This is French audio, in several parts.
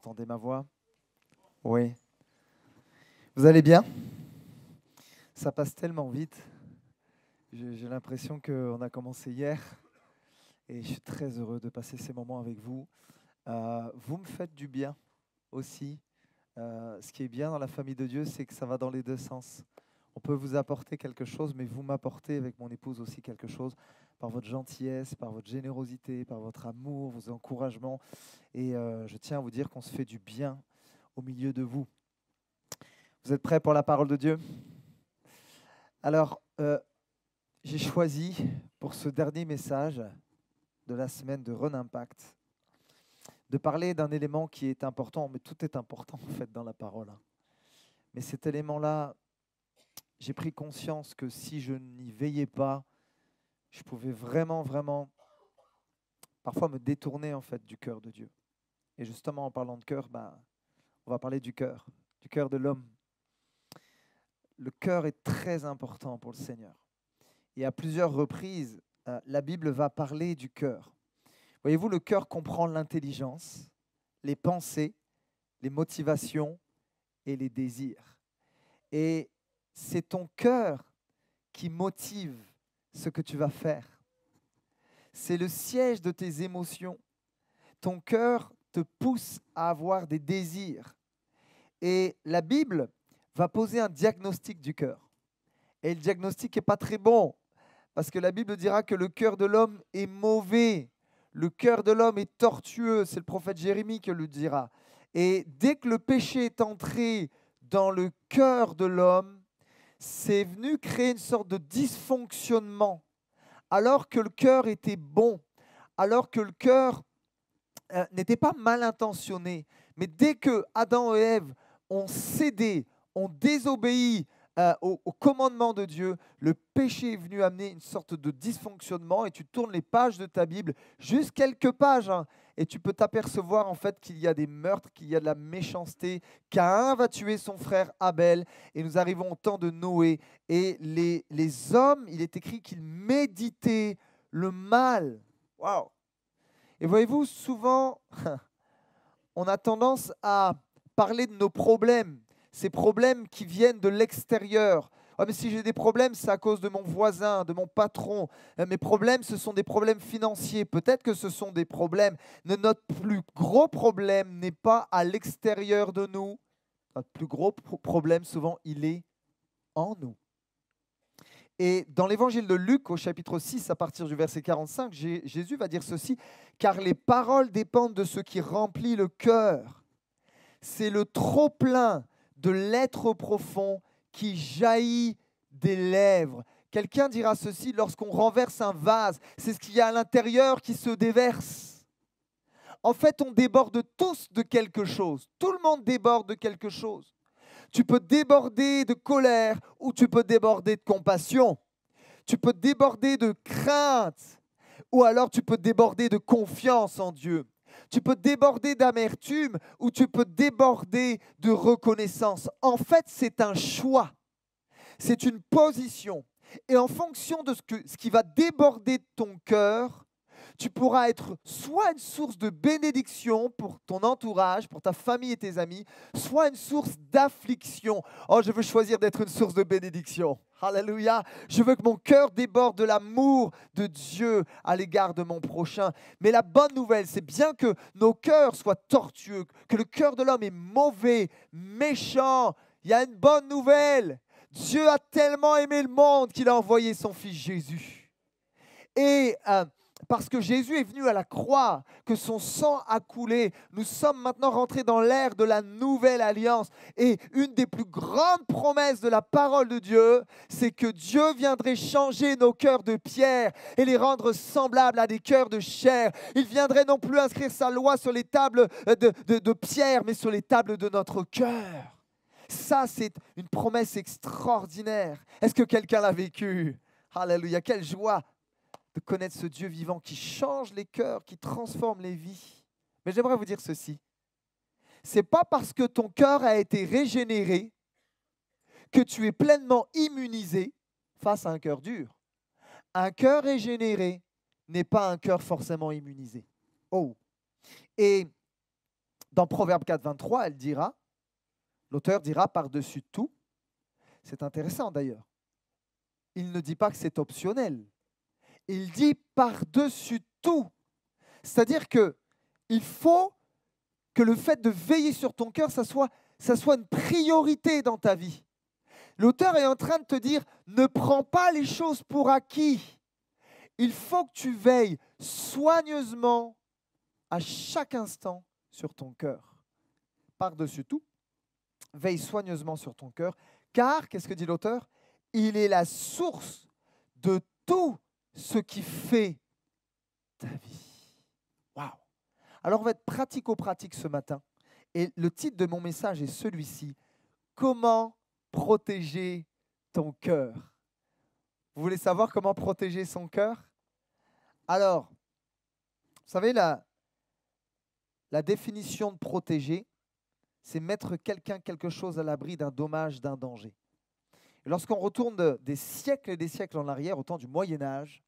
entendez ma voix? Oui. Vous allez bien? Ça passe tellement vite. J'ai l'impression qu'on a commencé hier et je suis très heureux de passer ces moments avec vous. Vous me faites du bien aussi. Ce qui est bien dans la famille de Dieu, c'est que ça va dans les deux sens. On peut vous apporter quelque chose, mais vous m'apportez avec mon épouse aussi quelque chose par votre gentillesse, par votre générosité, par votre amour, vos encouragements. Et je tiens à vous dire qu'on se fait du bien au milieu de vous. Vous êtes prêts pour la parole de Dieu? Alors, j'ai choisi pour ce dernier message de la semaine de Run Impact de parler d'un élément qui est important, mais tout est important en fait dans la parole. Mais cet élément-là, j'ai pris conscience que si je n'y veillais pas, je pouvais vraiment, parfois me détourner en fait du cœur de Dieu. Et justement, en parlant de cœur, on va parler du cœur de l'homme. Le cœur est très important pour le Seigneur. Et à plusieurs reprises, la Bible va parler du cœur. Voyez-vous, le cœur comprend l'intelligence, les pensées, les motivations et les désirs. Et c'est ton cœur qui motive ce que tu vas faire. C'est le siège de tes émotions. Ton cœur te pousse à avoir des désirs. Et la Bible va poser un diagnostic du cœur. Et le diagnostic n'est pas très bon, parce que la Bible dira que le cœur de l'homme est mauvais. Le cœur de l'homme est tortueux. C'est le prophète Jérémie qui le dira. Et dès que le péché est entré dans le cœur de l'homme, c'est venu créer une sorte de dysfonctionnement. Alors que le cœur était bon, alors que le cœur n'était pas mal intentionné. Mais dès que Adam et Ève ont cédé, ont désobéi au commandement de Dieu, le péché est venu amener une sorte de dysfonctionnement et tu tournes les pages de ta Bible, juste quelques pages, et tu peux t'apercevoir en fait qu'il y a des meurtres, qu'il y a de la méchanceté. Caïn va tuer son frère Abel et nous arrivons au temps de Noé. Et les hommes, il est écrit qu'ils méditaient le mal. Waouh! Et voyez-vous, souvent, on a tendance à parler de nos problèmes, ces problèmes qui viennent de l'extérieur. Ah, mais si j'ai des problèmes, c'est à cause de mon voisin, de mon patron. Mes problèmes, ce sont des problèmes financiers. Peut-être que ce sont des problèmes. Mais notre plus gros problème n'est pas à l'extérieur de nous. Notre plus gros problème, souvent, il est en nous. Et dans l'évangile de Luc, au chapitre 6, à partir du verset 45, Jésus va dire ceci: « Car les paroles dépendent de ce qui remplit le cœur. C'est le trop-plein de l'être profond qui jaillit des lèvres. » Quelqu'un dira ceci: lorsqu'on renverse un vase, c'est ce qu'il y a à l'intérieur qui se déverse. En fait, on déborde tous de quelque chose. Tout le monde déborde de quelque chose. Tu peux déborder de colère ou tu peux déborder de compassion. Tu peux déborder de crainte ou alors tu peux déborder de confiance en Dieu. Tu peux déborder d'amertume ou tu peux déborder de reconnaissance. En fait, c'est un choix. C'est une position. Et en fonction de ce qui va déborder de ton cœur, tu pourras être soit une source de bénédiction pour ton entourage, pour ta famille et tes amis, soit une source d'affliction. Oh, je veux choisir d'être une source de bénédiction. Alléluia. Je veux que mon cœur déborde de l'amour de Dieu à l'égard de mon prochain. Mais la bonne nouvelle, c'est bien que nos cœurs soient tortueux, que le cœur de l'homme est mauvais, méchant. Il y a une bonne nouvelle. Dieu a tellement aimé le monde qu'il a envoyé son Fils Jésus. Et parce que Jésus est venu à la croix, que son sang a coulé, nous sommes maintenant rentrés dans l'ère de la nouvelle alliance. Et une des plus grandes promesses de la parole de Dieu, c'est que Dieu viendrait changer nos cœurs de pierre et les rendre semblables à des cœurs de chair. Il viendrait non plus inscrire sa loi sur les tables de pierre, mais sur les tables de notre cœur. Ça, c'est une promesse extraordinaire. Est-ce que quelqu'un l'a vécu? Alléluia, quelle joie de connaître ce Dieu vivant qui change les cœurs, qui transforme les vies. Mais j'aimerais vous dire ceci. Ce n'est pas parce que ton cœur a été régénéré que tu es pleinement immunisé face à un cœur dur. Un cœur régénéré n'est pas un cœur forcément immunisé. Oh! Et Dans Proverbe 4, 23, l'auteur dira par-dessus tout, c'est intéressant d'ailleurs, il ne dit pas que c'est optionnel, il dit par-dessus tout. C'est-à-dire qu'il faut que le fait de veiller sur ton cœur, ça soit une priorité dans ta vie. L'auteur est en train de te dire, ne prends pas les choses pour acquis. Il faut que tu veilles soigneusement à chaque instant sur ton cœur. Par-dessus tout, veille soigneusement sur ton cœur, car, qu'est-ce que dit l'auteur? Il est la source de tout ce qui fait ta vie. Waouh! Alors, on va être pratico-pratique ce matin. Et le titre de mon message est celui-ci. Comment protéger ton cœur? Vous voulez savoir comment protéger son cœur? Alors, vous savez, la définition de protéger, c'est mettre quelque chose à l'abri d'un dommage, d'un danger. Et lorsqu'on retourne des siècles et des siècles en arrière, au temps du Moyen-Âge,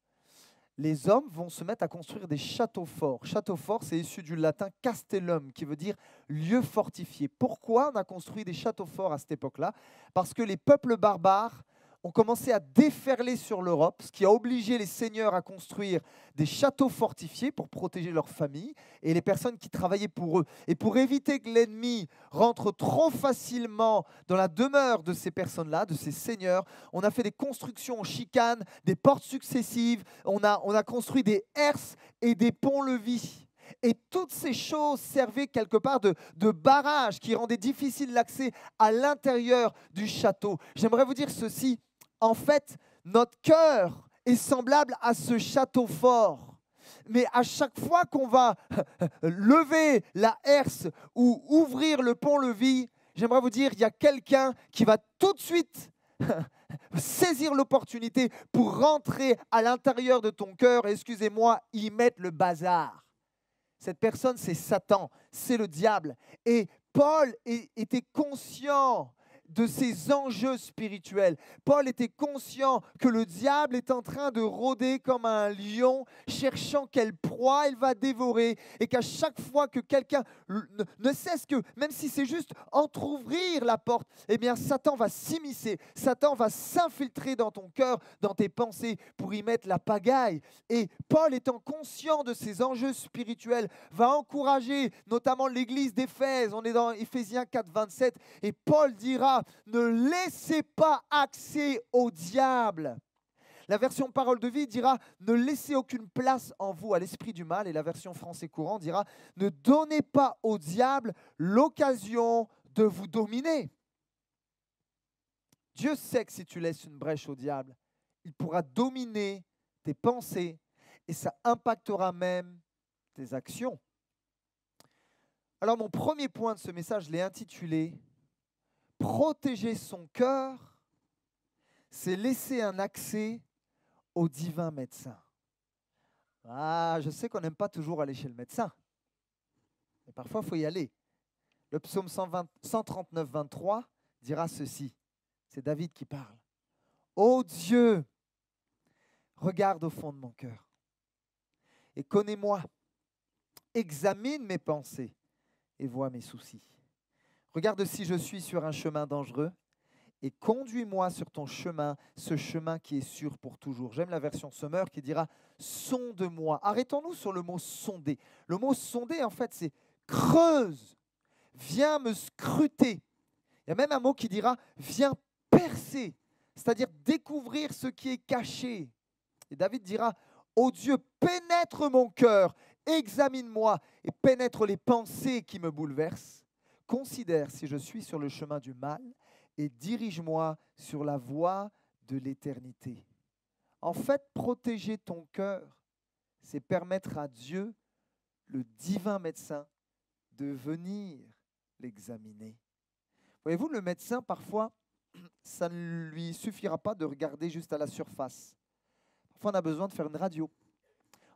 les hommes vont se mettre à construire des châteaux forts. Château fort, c'est issu du latin castellum, qui veut dire lieu fortifié. Pourquoi on a construit des châteaux forts à cette époque-là? Parce que les peuples barbares ont commencé à déferler sur l'Europe, ce qui a obligé les seigneurs à construire des châteaux fortifiés pour protéger leurs familles et les personnes qui travaillaient pour eux. Et pour éviter que l'ennemi rentre trop facilement dans la demeure de ces personnes-là, de ces seigneurs, on a fait des constructions en chicane, des portes successives, on a construit des herses et des ponts-levis. Et toutes ces choses servaient quelque part de barrage qui rendait difficile l'accès à l'intérieur du château. J'aimerais vous dire ceci. En fait, notre cœur est semblable à ce château fort. Mais à chaque fois qu'on va lever la herse ou ouvrir le pont-levis, j'aimerais vous dire, il y a quelqu'un qui va tout de suite saisir l'opportunité pour rentrer à l'intérieur de ton cœur et, excusez-moi, y mettre le bazar. Cette personne, c'est Satan, c'est le diable. Et Paul était conscient de ces enjeux spirituels. Paul était conscient que le diable est en train de rôder comme un lion, cherchant quelle proie il va dévorer, et qu'à chaque fois que quelqu'un ne cesse que, même si c'est juste entrouvrir la porte, eh bien Satan va s'immiscer, Satan va s'infiltrer dans ton cœur, dans tes pensées, pour y mettre la pagaille. Et Paul, étant conscient de ces enjeux spirituels, va encourager notamment l'église d'Éphèse. On est dans Éphésiens 4, 27, et Paul dira: ne laissez pas accès au diable. La version Parole de vie dira: ne laissez aucune place en vous à l'esprit du mal. Et la version Français courant dira: ne donnez pas au diable l'occasion de vous dominer. Dieu sait que si tu laisses une brèche au diable, il pourra dominer tes pensées et ça impactera même tes actions. Alors mon premier point de ce message, je l'ai intitulé: protéger son cœur, c'est laisser un accès au divin médecin. Ah, je sais qu'on n'aime pas toujours aller chez le médecin, mais parfois il faut y aller. Le psaume 139, 23 dira ceci, c'est David qui parle. Ô Dieu, regarde au fond de mon cœur et connais-moi, examine mes pensées et vois mes soucis. Regarde si je suis sur un chemin dangereux et conduis-moi sur ton chemin, ce chemin qui est sûr pour toujours. J'aime la version Sommer qui dira « sonde-moi ». Arrêtons-nous sur le mot « sonder ». Le mot « sonder », en fait, c'est « creuse ». Viens me scruter. Il y a même un mot qui dira « viens percer », c'est-à-dire découvrir ce qui est caché. Et David dira « ô Dieu, pénètre mon cœur, examine-moi et pénètre les pensées qui me bouleversent. Considère si je suis sur le chemin du mal et dirige-moi sur la voie de l'éternité. » En fait, protéger ton cœur, c'est permettre à Dieu, le divin médecin, de venir l'examiner. Voyez-vous, le médecin, parfois, ça ne lui suffira pas de regarder juste à la surface. Parfois, on a besoin de faire une radio.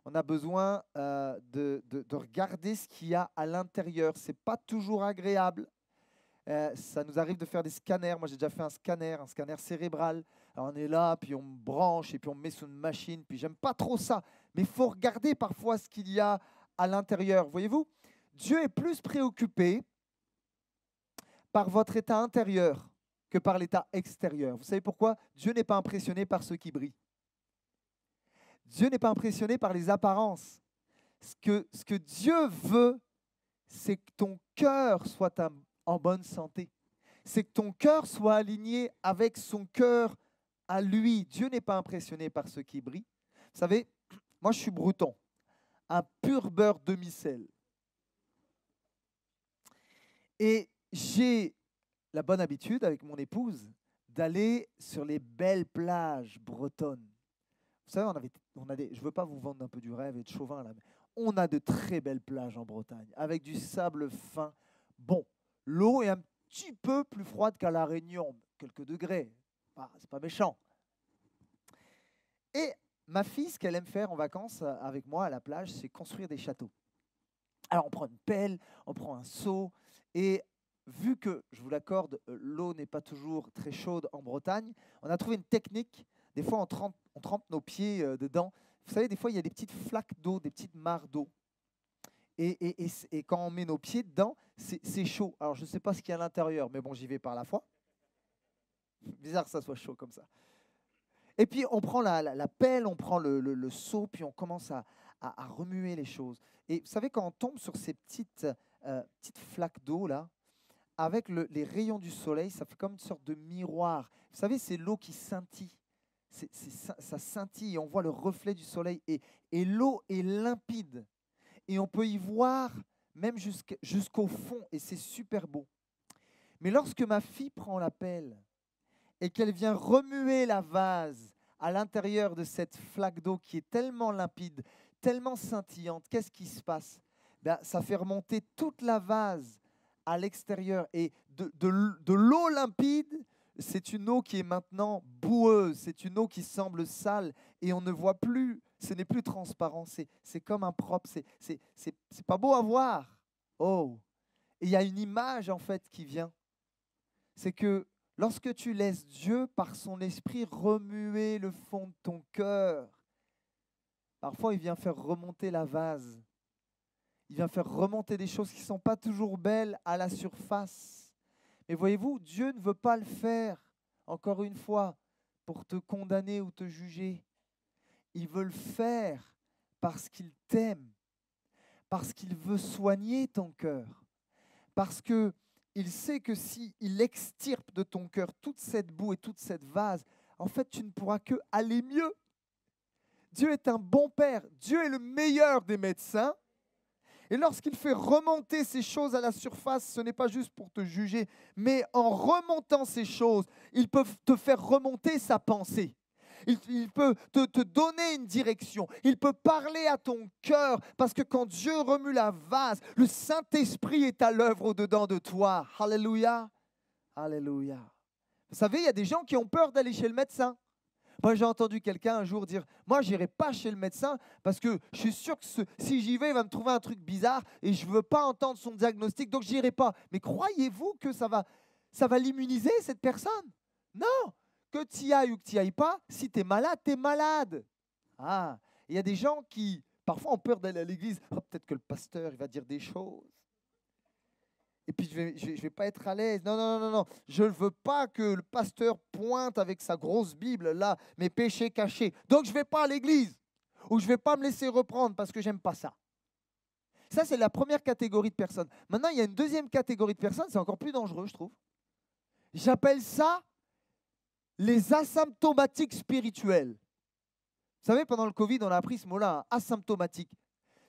On a besoin de regarder ce qu'il y a à l'intérieur. Ce n'est pas toujours agréable. Ça nous arrive de faire des scanners. Moi, j'ai déjà fait un scanner cérébral. Alors, on est là, puis on me branche, et puis on me met sous une machine. Puis, j'aime pas trop ça. Mais il faut regarder parfois ce qu'il y a à l'intérieur. Voyez-vous, Dieu est plus préoccupé par votre état intérieur que par l'état extérieur. Vous savez pourquoi? Dieu n'est pas impressionné par ceux qui brillent. Dieu n'est pas impressionné par les apparences. Ce que Dieu veut, c'est que ton cœur soit en bonne santé. C'est que ton cœur soit aligné avec son cœur à lui. Dieu n'est pas impressionné par ceux qui brillent. Vous savez, moi je suis breton, un pur beurre demi-sel. Et j'ai la bonne habitude avec mon épouse d'aller sur les belles plages bretonnes. Vous savez, je ne veux pas vous vendre un peu du rêve et de chauvin là, mais on a de très belles plages en Bretagne, avec du sable fin. Bon, l'eau est un petit peu plus froide qu'à La Réunion, quelques degrés. C'est pas méchant. Et ma fille, ce qu'elle aime faire en vacances avec moi à la plage, c'est construire des châteaux. Alors on prend une pelle, on prend un seau, et vu que, je vous l'accorde, l'eau n'est pas toujours très chaude en Bretagne, on a trouvé une technique. Des fois, on trempe nos pieds dedans. Vous savez, des fois, il y a des petites flaques d'eau, des petites mares d'eau. Et quand on met nos pieds dedans, c'est chaud. Alors, je ne sais pas ce qu'il y a à l'intérieur, mais bon, j'y vais par la foi. Bizarre que ça soit chaud comme ça. Et puis, on prend la pelle, on prend le seau, puis on commence à remuer les choses. Et vous savez, quand on tombe sur ces petites flaques d'eau, là, avec les rayons du soleil, ça fait comme une sorte de miroir. Vous savez, c'est l'eau qui scintille. Ça scintille, on voit le reflet du soleil. Et l'eau est limpide. Et on peut y voir même jusqu'au fond. Et c'est super beau. Mais lorsque ma fille prend la pelle et qu'elle vient remuer la vase à l'intérieur de cette flaque d'eau qui est tellement limpide, tellement scintillante, qu'est-ce qui se passe? Ça fait remonter toute la vase à l'extérieur. Et de l'eau limpide, c'est une eau qui est maintenant boueuse, c'est une eau qui semble sale et on ne voit plus, ce n'est plus transparent, c'est comme impropre, c'est pas beau à voir. Oh! Et il y a une image en fait qui vient. C'est que lorsque tu laisses Dieu par son esprit remuer le fond de ton cœur, parfois il vient faire remonter la vase. Il vient faire remonter des choses qui ne sont pas toujours belles à la surface. Mais voyez-vous, Dieu ne veut pas le faire, encore une fois, pour te condamner ou te juger. Il veut le faire parce qu'il t'aime, parce qu'il veut soigner ton cœur, parce qu'il sait que s'il extirpe de ton cœur toute cette boue et toute cette vase, en fait, tu ne pourras que aller mieux. Dieu est un bon Père. Dieu est le meilleur des médecins. Et lorsqu'il fait remonter ces choses à la surface, ce n'est pas juste pour te juger, mais en remontant ces choses, il peut te faire remonter sa pensée. Il peut te donner une direction. Il peut parler à ton cœur, parce que quand Dieu remue la vase, le Saint-Esprit est à l'œuvre au-dedans de toi. Alléluia. Alléluia. Vous savez, il y a des gens qui ont peur d'aller chez le médecin. Moi, j'ai entendu quelqu'un un jour dire « Moi, je n'irai pas chez le médecin parce que je suis sûr que si j'y vais, il va me trouver un truc bizarre et je ne veux pas entendre son diagnostic, donc je n'irai pas. » Mais croyez-vous que ça va l'immuniser, cette personne? Non! Que tu y ailles ou que tu n'y ailles pas, si tu es malade, tu es malade. Ah, il y a des gens qui, parfois, ont peur d'aller à l'église. Oh, peut-être que le pasteur, il va dire des choses. Et puis, je vais pas être à l'aise. Non, non, non, non. Je ne veux pas que le pasteur pointe avec sa grosse Bible, là, mes péchés cachés. Donc, je ne vais pas à l'église. Ou je ne vais pas me laisser reprendre parce que j'aime pas ça. Ça, c'est la première catégorie de personnes. Maintenant, il y a une deuxième catégorie de personnes. C'est encore plus dangereux, je trouve. J'appelle ça les asymptomatiques spirituels. Vous savez, pendant le Covid, on a appris ce mot-là, asymptomatique.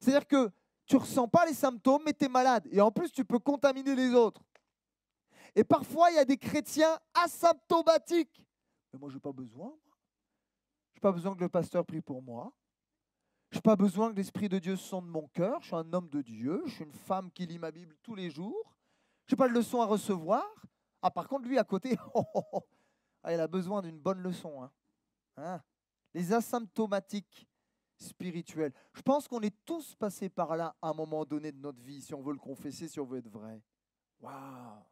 C'est-à-dire que tu ne ressens pas les symptômes, mais tu es malade. Et en plus, tu peux contaminer les autres. Et parfois, il y a des chrétiens asymptomatiques. Mais moi, je n'ai pas besoin. Je n'ai pas besoin que le pasteur prie pour moi. Je n'ai pas besoin que l'Esprit de Dieu sonde mon cœur. Je suis un homme de Dieu. Je suis une femme qui lit ma Bible tous les jours. Je n'ai pas de leçon à recevoir. Ah, par contre, lui, à côté, il a besoin d'une bonne leçon. Hein. Les asymptomatiques spirituels. Je pense qu'on est tous passés par là à un moment donné de notre vie, si on veut le confesser, si on veut être vrai. Waouh!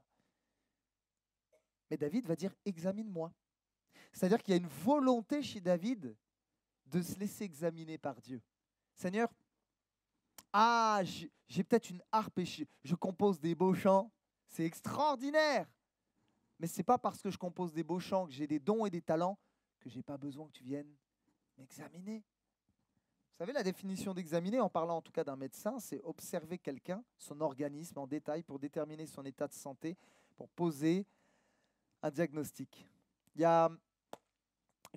Mais David va dire, examine-moi. C'est-à-dire qu'il y a une volonté chez David de se laisser examiner par Dieu. Seigneur, Ah, j'ai peut-être une harpe et je compose des beaux chants. C'est extraordinaire. Mais ce n'est pas parce que je compose des beaux chants, que j'ai des dons et des talents, que je n'ai pas besoin que tu viennes m'examiner. Vous savez, la définition d'examiner, en parlant en tout cas d'un médecin, c'est observer quelqu'un, son organisme en détail pour déterminer son état de santé, pour poser un diagnostic. Il y a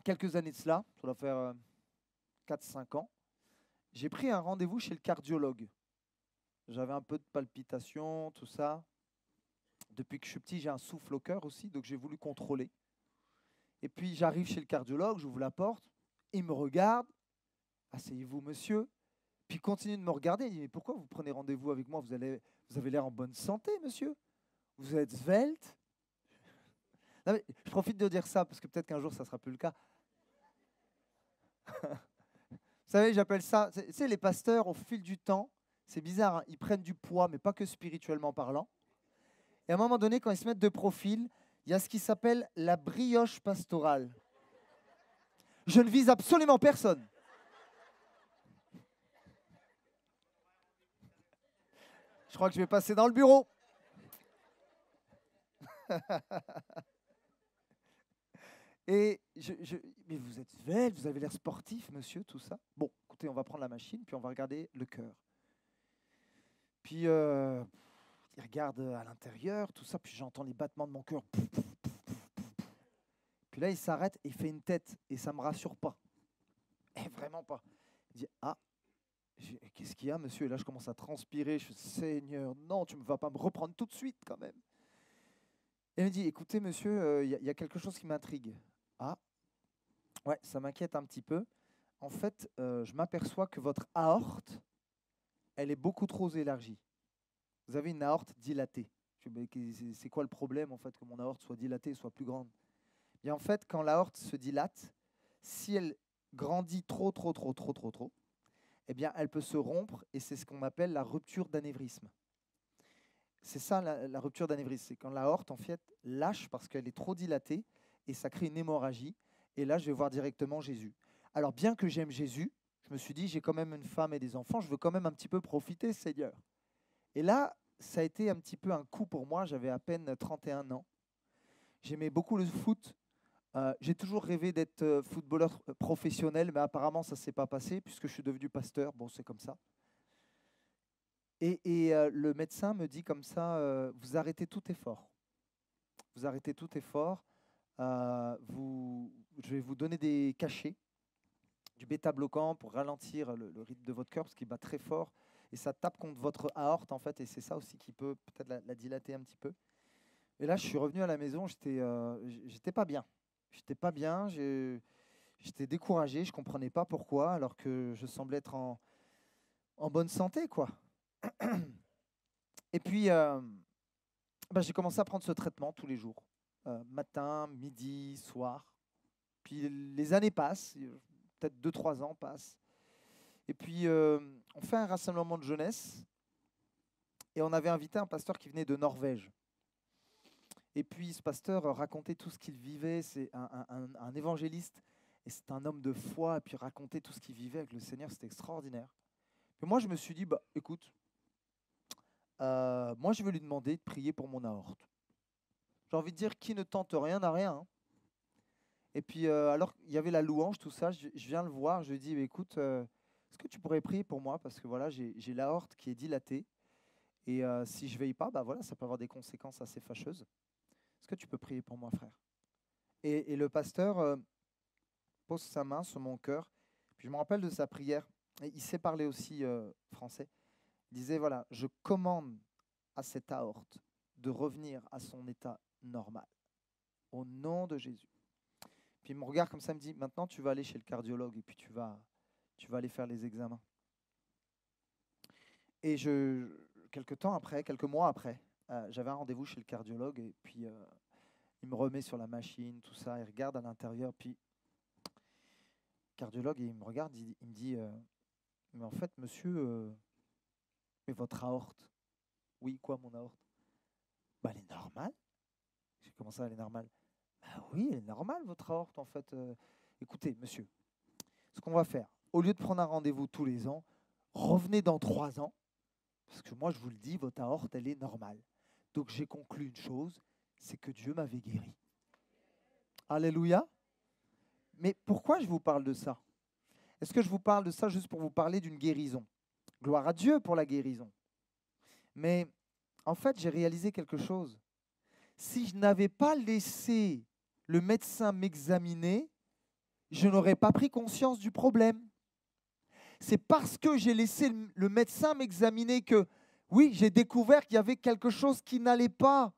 quelques années de cela, ça doit faire 4-5 ans, j'ai pris un rendez-vous chez le cardiologue. J'avais un peu de palpitations, tout ça. Depuis que je suis petit, j'ai un souffle au cœur aussi, donc j'ai voulu contrôler. Et puis j'arrive chez le cardiologue, j'ouvre la porte, il me regarde, asseyez-vous monsieur, puis il continue de me regarder, il dit mais pourquoi vous prenez rendez-vous avec moi, vous avez l'air en bonne santé monsieur, vous êtes svelte. Non, mais je profite de dire ça, parce que peut-être qu'un jour ça ne sera plus le cas. Vous savez, j'appelle ça, c'est les pasteurs au fil du temps, c'est bizarre, hein, ils prennent du poids, mais pas que spirituellement parlant. Et à un moment donné, quand ils se mettent de profil, il y a ce qui s'appelle la brioche pastorale. Je ne vise absolument personne. Je crois que je vais passer dans le bureau. Et mais vous êtes svelte, vous avez l'air sportif, monsieur, tout ça. Bon, écoutez, on va prendre la machine, puis on va regarder le cœur. Puis il regarde à l'intérieur, tout ça, puis j'entends les battements de mon cœur. Puis là, il s'arrête et il fait une tête, et ça ne me rassure pas. Et vraiment pas. Il dit, ah, qu'est-ce qu'il y a, monsieur? Et là, je commence à transpirer. Je suis, Seigneur, non, tu ne vas pas me reprendre tout de suite, quand même. Et il me dit, écoutez, monsieur, il y a quelque chose qui m'intrigue. Ah, ouais, ça m'inquiète un petit peu. En fait, je m'aperçois que votre aorte, elle est beaucoup trop élargie. Vous avez une aorte dilatée. C'est quoi le problème, en fait, que mon aorte soit dilatée et soit plus grande? Et en fait, quand l'aorte se dilate, si elle grandit trop, eh bien, elle peut se rompre et c'est ce qu'on appelle la rupture d'anévrisme. C'est ça la rupture d'anévrisme, c'est quand l'aorte en fait lâche parce qu'elle est trop dilatée et ça crée une hémorragie. Et là, je vais voir directement Jésus. Alors, bien que j'aime Jésus, je me suis dit, j'ai quand même une femme et des enfants, je veux quand même un petit peu profiter, Seigneur. Et là, ça a été un petit peu un coup pour moi, j'avais à peine 31 ans. J'aimais beaucoup le foot. J'ai toujours rêvé d'être footballeur professionnel, mais apparemment, ça ne s'est pas passé puisque je suis devenu pasteur. Bon, c'est comme ça. Et le médecin me dit comme ça, vous arrêtez tout effort. Vous arrêtez tout effort. Je vais vous donner des cachets, du bêta-bloquant pour ralentir le rythme de votre cœur parce qu'il bat très fort. Et ça tape contre votre aorte, en fait, et c'est ça aussi qui peut peut-être la dilater un petit peu. Et là, je suis revenu à la maison, j'étais pas bien. J'étais pas bien, j'étais découragé, je comprenais pas pourquoi, alors que je semblais être en bonne santé, quoi. Et puis, j'ai commencé à prendre ce traitement tous les jours, matin, midi, soir. Puis les années passent, peut-être 2-3 ans passent. Et puis, on fait un rassemblement de jeunesse et on avait invité un pasteur qui venait de Norvège. Et puis, ce pasteur racontait tout ce qu'il vivait. C'est un évangéliste et c'est un homme de foi. Et puis, raconter tout ce qu'il vivait avec le Seigneur, c'était extraordinaire. Et moi, je me suis dit, écoute, moi, je vais lui demander de prier pour mon aorte. J'ai envie de dire, qui ne tente rien n'a rien. Hein. Et puis, alors, il y avait la louange, tout ça. Je viens le voir, je lui dis, écoute, est-ce que tu pourrais prier pour moi? Parce que voilà, j'ai l'aorte qui est dilatée. Et si je ne veille pas, voilà, ça peut avoir des conséquences assez fâcheuses. Est-ce que tu peux prier pour moi, frère? Et le pasteur pose sa main sur mon cœur. Puis je me rappelle de sa prière. Et il sait parler aussi français. Il disait, voilà, je commande à cette aorte de revenir à son état normal. Au nom de Jésus. Puis il me regarde comme ça, il me dit, maintenant tu vas aller chez le cardiologue et puis tu vas aller faire les examens. Et quelques mois après, j'avais un rendez-vous chez le cardiologue et puis il me remet sur la machine, tout ça, il regarde à l'intérieur, puis le cardiologue, il me regarde, il me dit, mais en fait, monsieur, mais votre aorte, oui, quoi, mon aorte? Elle est normale. J'ai commencé, elle est normale. Oui, elle est normale, votre aorte, en fait. Écoutez, monsieur, ce qu'on va faire, au lieu de prendre un rendez-vous tous les ans, revenez dans 3 ans, parce que moi je vous le dis, votre aorte, elle est normale. Donc j'ai conclu une chose, c'est que Dieu m'avait guéri. Alléluia. Mais pourquoi je vous parle de ça? Est-ce que je vous parle de ça juste pour vous parler d'une guérison? Gloire à Dieu pour la guérison. Mais en fait, j'ai réalisé quelque chose. Si je n'avais pas laissé le médecin m'examiner, je n'aurais pas pris conscience du problème. C'est parce que j'ai laissé le médecin m'examiner que, oui, j'ai découvert qu'il y avait quelque chose qui n'allait pas.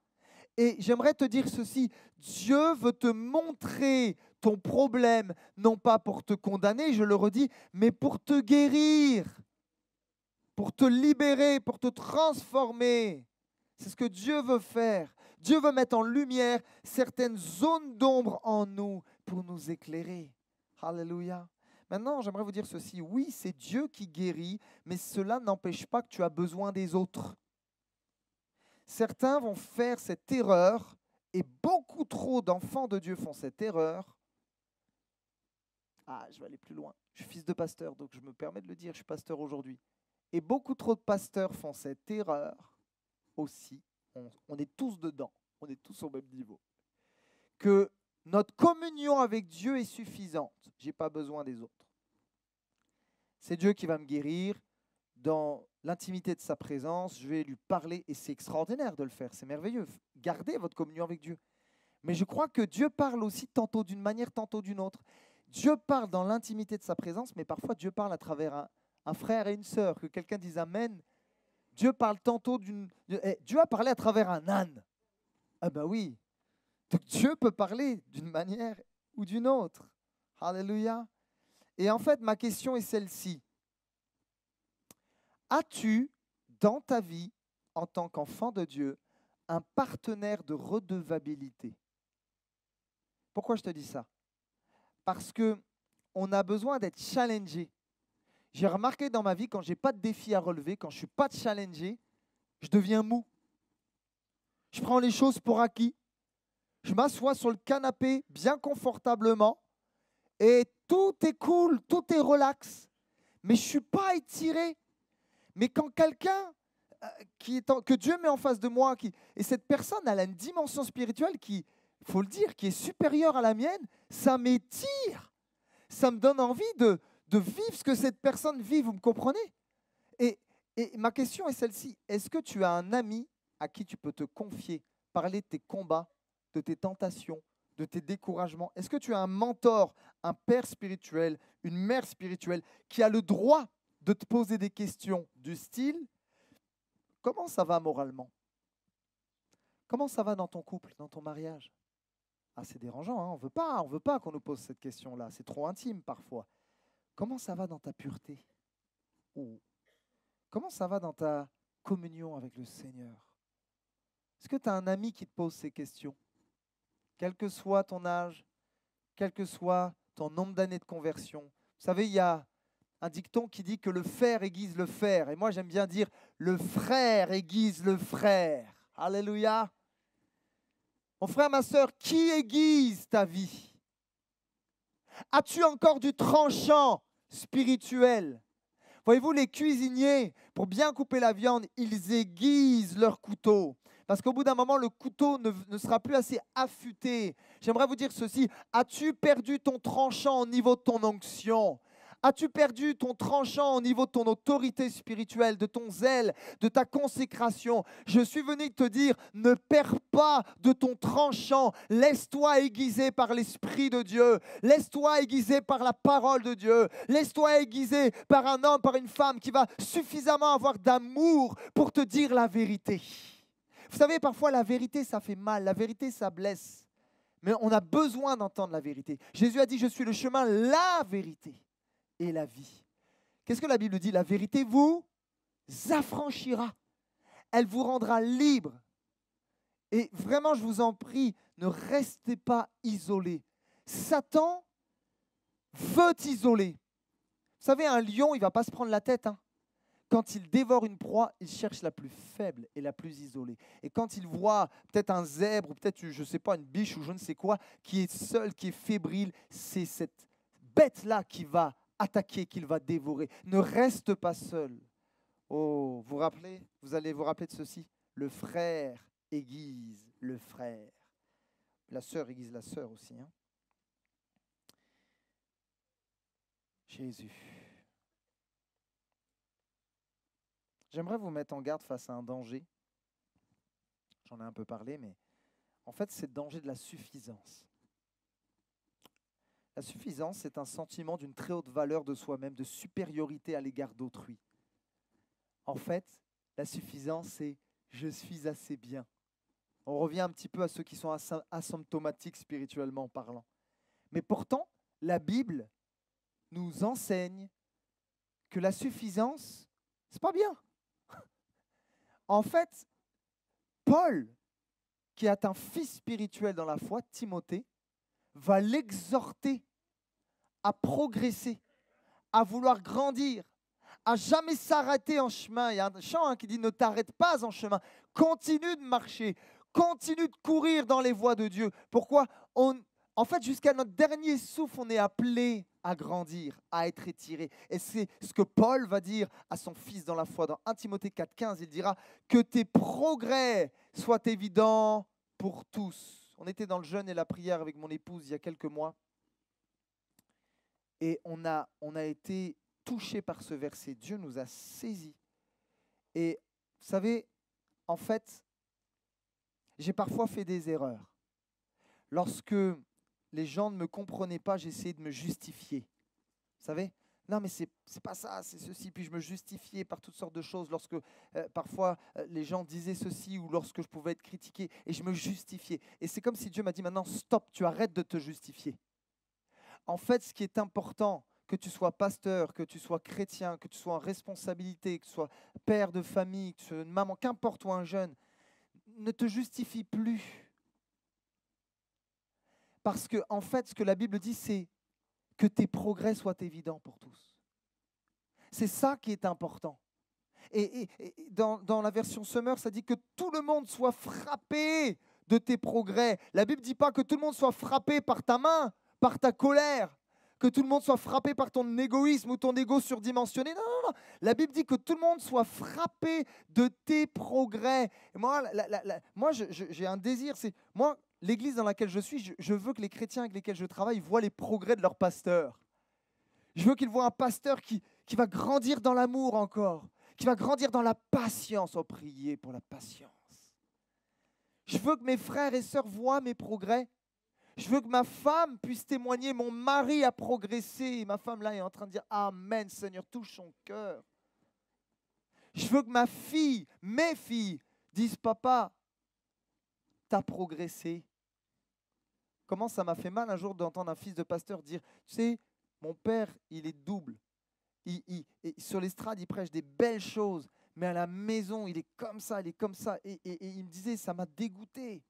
Et j'aimerais te dire ceci, Dieu veut te montrer ton problème, non pas pour te condamner, je le redis, mais pour te guérir, pour te libérer, pour te transformer. C'est ce que Dieu veut faire. Dieu veut mettre en lumière certaines zones d'ombre en nous pour nous éclairer. Alléluia. Maintenant, j'aimerais vous dire ceci. Oui, c'est Dieu qui guérit, mais cela n'empêche pas que tu as besoin des autres. Certains vont faire cette erreur, et beaucoup trop d'enfants de Dieu font cette erreur. Ah, je vais aller plus loin. Je suis fils de pasteur, donc je me permets de le dire, je suis pasteur aujourd'hui. Et beaucoup trop de pasteurs font cette erreur aussi. On est tous dedans, on est tous au même niveau. Que notre communion avec Dieu est suffisante. Je n'ai pas besoin des autres. C'est Dieu qui va me guérir. Dans l'intimité de sa présence, je vais lui parler et c'est extraordinaire de le faire, c'est merveilleux. Gardez votre communion avec Dieu. Mais je crois que Dieu parle aussi tantôt d'une manière, tantôt d'une autre. Dieu parle dans l'intimité de sa présence, mais parfois Dieu parle à travers un frère et une sœur. Que quelqu'un dise Amen. Dieu parle tantôt Dieu a parlé à travers un âne. Ah ben oui. Donc Dieu peut parler d'une manière ou d'une autre. Alléluia. Et en fait, ma question est celle-ci. As-tu, dans ta vie, en tant qu'enfant de Dieu, un partenaire de redevabilité? Pourquoi je te dis ça? Parce qu'on a besoin d'être challengé. J'ai remarqué dans ma vie, quand je n'ai pas de défi à relever, quand je ne suis pas challengé, je deviens mou. Je prends les choses pour acquis. Je m'assois sur le canapé bien confortablement et tout est cool, tout est relax. Mais je ne suis pas étiré. Mais quand quelqu'un que Dieu met en face de moi, et cette personne elle a une dimension spirituelle qui, il faut le dire, qui est supérieure à la mienne, ça m'étire. Ça me donne envie de vivre ce que cette personne vit, vous me comprenez? Et ma question est celle-ci. Est-ce que tu as un ami à qui tu peux te confier, parler de tes combats, de tes tentations, de tes découragements? Est-ce que tu as un mentor, un père spirituel, une mère spirituelle qui a le droit de te poser des questions du style « Comment ça va moralement? Comment ça va dans ton couple, dans ton mariage ?» Ah, c'est dérangeant, hein, on veut pas qu'on nous pose cette question-là, c'est trop intime parfois. Comment ça va dans ta pureté? Ou comment ça va dans ta communion avec le Seigneur? Est-ce que tu as un ami qui te pose ces questions? Quel que soit ton âge, quel que soit ton nombre d'années de conversion. Vous savez, il y a un dicton qui dit que le fer aiguise le fer. Et moi, j'aime bien dire le frère aiguise le frère. Alléluia. Mon frère, ma sœur, qui aiguise ta vie? As-tu encore du tranchant spirituel? Voyez-vous, les cuisiniers, pour bien couper la viande, ils aiguisent leur couteau. Parce qu'au bout d'un moment, le couteau ne sera plus assez affûté. J'aimerais vous dire ceci. As-tu perdu ton tranchant au niveau de ton onction? As-tu perdu ton tranchant au niveau de ton autorité spirituelle, de ton zèle, de ta consécration? Je suis venu te dire, ne perds pas de ton tranchant. Laisse-toi aiguiser par l'Esprit de Dieu. Laisse-toi aiguiser par la parole de Dieu. Laisse-toi aiguiser par un homme, par une femme qui va suffisamment avoir d'amour pour te dire la vérité. Vous savez, parfois la vérité, ça fait mal. La vérité, ça blesse. Mais on a besoin d'entendre la vérité. Jésus a dit, je suis le chemin, la vérité et la vie. Qu'est-ce que la Bible dit? La vérité vous affranchira. Elle vous rendra libre. Et vraiment, je vous en prie, ne restez pas isolés. Satan veut t'isoler. Vous savez, un lion, il ne va pas se prendre la tête. Quand il dévore une proie, il cherche la plus faible et la plus isolée. Et quand il voit peut-être un zèbre ou peut-être, je ne sais pas, une biche ou je ne sais quoi, qui est seule, qui est fébrile, c'est cette bête-là qui va attaquer, qu'il va dévorer. Ne reste pas seul. Oh, vous allez vous rappeler de ceci. Le frère aiguise le frère. La sœur aiguise la sœur aussi. Hein. Jésus. J'aimerais vous mettre en garde face à un danger. J'en ai un peu parlé, mais en fait, c'est le danger de la suffisance. La suffisance, c'est un sentiment d'une très haute valeur de soi-même, de supériorité à l'égard d'autrui. En fait, la suffisance, c'est « je suis assez bien ». On revient un petit peu à ceux qui sont asymptomatiques spirituellement parlant. Mais pourtant, la Bible nous enseigne que la suffisance, c'est pas bien. En fait, Paul, qui est un fils spirituel dans la foi, Timothée, va l'exhorter à progresser, à vouloir grandir, à jamais s'arrêter en chemin. Il y a un chant qui dit « Ne t'arrête pas en chemin, continue de marcher, continue de courir dans les voies de Dieu. » Pourquoi ? En fait, jusqu'à notre dernier souffle, on est appelé à grandir, à être étiré. Et c'est ce que Paul va dire à son fils dans la foi. Dans 1 Timothée 4,15, il dira « Que tes progrès soient évidents pour tous. » On était dans le jeûne et la prière avec mon épouse il y a quelques mois. Et on a été touchés par ce verset. Dieu nous a saisis. Et vous savez, en fait, j'ai parfois fait des erreurs. Lorsque les gens ne me comprenaient pas, j'essayais de me justifier. Vous savez ? Non, mais c'est pas ça, c'est ceci. Puis je me justifiais par toutes sortes de choses lorsque parfois les gens disaient ceci ou lorsque je pouvais être critiqué. Et je me justifiais. Et c'est comme si Dieu m'a dit maintenant, stop, tu arrêtes de te justifier. En fait, ce qui est important, que tu sois pasteur, que tu sois chrétien, que tu sois en responsabilité, que tu sois père de famille, que tu sois une maman, qu'importe ou un jeune, ne te justifie plus. Parce que, en fait, ce que la Bible dit, c'est que tes progrès soient évidents pour tous. C'est ça qui est important. Et dans la version Summer, ça dit que tout le monde soit frappé de tes progrès. La Bible ne dit pas que tout le monde soit frappé par ta main, par ta colère, que tout le monde soit frappé par ton égoïsme ou ton ego surdimensionné. Non, non, non. La Bible dit que tout le monde soit frappé de tes progrès. Et moi, j'ai un désir, c'est moi, l'église dans laquelle je suis, je veux que les chrétiens avec lesquels je travaille voient les progrès de leur pasteur. Je veux qu'ils voient un pasteur qui va grandir dans l'amour encore, qui va grandir dans la patience. Oh, priez pour la patience. Je veux que mes frères et sœurs voient mes progrès. Je veux que ma femme puisse témoigner, mon mari a progressé. Et ma femme là est en train de dire Amen, Seigneur, touche son cœur. Je veux que ma fille, mes filles, disent Papa, t'as progressé. Comment ça m'a fait mal un jour d'entendre un fils de pasteur dire, tu sais, mon père, il est double. Sur l'estrade, il prêche des belles choses, mais à la maison, il est comme ça, il est comme ça. Et il me disait, ça m'a dégoûté.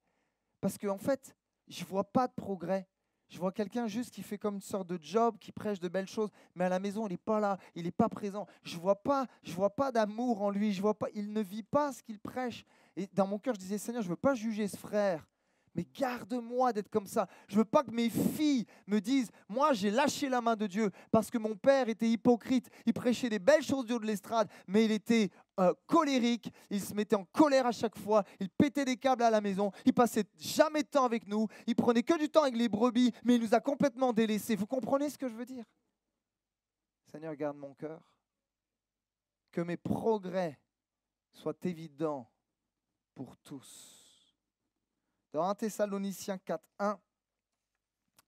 Parce qu'en fait, je ne vois pas de progrès. Je vois quelqu'un juste qui fait comme une sorte de job, qui prêche de belles choses, mais à la maison, il n'est pas là, il n'est pas présent. Je vois pas d'amour en lui, il ne vit pas ce qu'il prêche. Et dans mon cœur, je disais, Seigneur, je ne veux pas juger ce frère, mais garde-moi d'être comme ça. Je ne veux pas que mes filles me disent, moi j'ai lâché la main de Dieu parce que mon père était hypocrite. Il prêchait des belles choses du haut de l'estrade, mais il était colérique. Il se mettait en colère à chaque fois. Il pétait des câbles à la maison. Il passait jamais de temps avec nous. Il prenait que du temps avec les brebis, mais il nous a complètement délaissés. Vous comprenez ce que je veux dire ? Seigneur, garde mon cœur. Que mes progrès soient évidents pour tous. Dans 1 Thessaloniciens 4:1,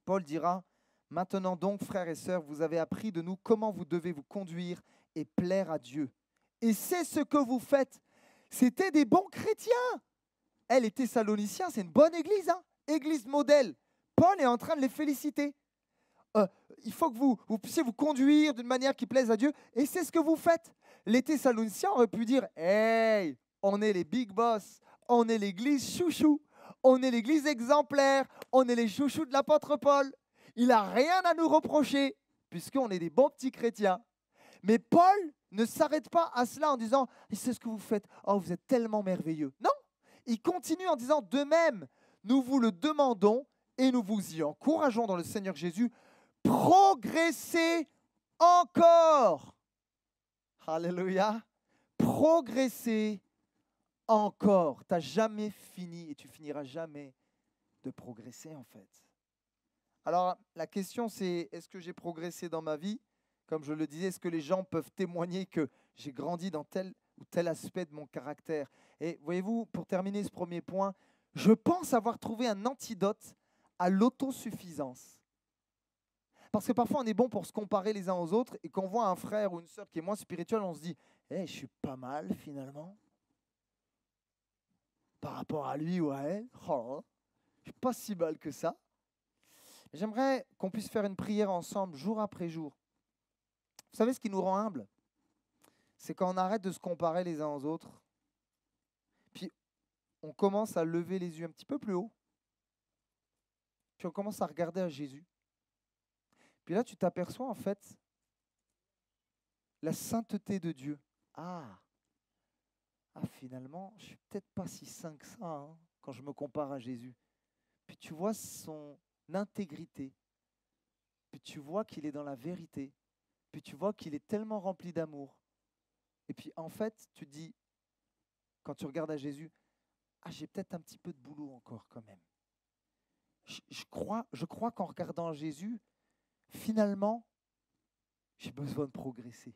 Paul dira « Maintenant donc, frères et sœurs, vous avez appris de nous comment vous devez vous conduire et plaire à Dieu. Et c'est ce que vous faites. » C'était des bons chrétiens. Les Thessaloniciens, c'est une bonne église, hein? Église modèle. Paul est en train de les féliciter. Il faut que vous puissiez vous conduire d'une manière qui plaise à Dieu. Et c'est ce que vous faites. Les Thessaloniciens auraient pu dire « Hey, on est les big boss, on est l'église chouchou. On est l'église exemplaire, on est les chouchous de l'apôtre Paul. Il n'a rien à nous reprocher, puisqu'on est des bons petits chrétiens. » Mais Paul ne s'arrête pas à cela en disant « C'est ce que vous faites, oh vous êtes tellement merveilleux. » Non, il continue en disant « De même, nous vous le demandons et nous vous y encourageons dans le Seigneur Jésus, progressez encore. Alléluia. Progresser encore. Tu n'as jamais fini et tu finiras jamais de progresser en fait. Alors la question c'est, est-ce que j'ai progressé dans ma vie? Comme je le disais, est-ce que les gens peuvent témoigner que j'ai grandi dans tel ou tel aspect de mon caractère? Et voyez-vous, pour terminer ce premier point, je pense avoir trouvé un antidote à l'autosuffisance. Parce que parfois, on est bon pour se comparer les uns aux autres et quand on voit un frère ou une sœur qui est moins spirituel, on se dit « je suis pas mal finalement par rapport à lui ou à elle. Oh, je ne suis pas si mal que ça. » J'aimerais qu'on puisse faire une prière ensemble, jour après jour. Vous savez ce qui nous rend humbles? C'est quand on arrête de se comparer les uns aux autres, puis on commence à lever les yeux un petit peu plus haut, puis on commence à regarder à Jésus. Puis là, tu t'aperçois en fait la sainteté de Dieu. Ah, finalement, je ne suis peut-être pas si saint que ça quand je me compare à Jésus. Puis tu vois son intégrité, puis tu vois qu'il est dans la vérité, puis tu vois qu'il est tellement rempli d'amour. Et puis en fait, tu te dis, quand tu regardes à Jésus, j'ai peut-être un petit peu de boulot encore quand même. Je crois qu'en regardant Jésus, finalement, j'ai besoin de progresser.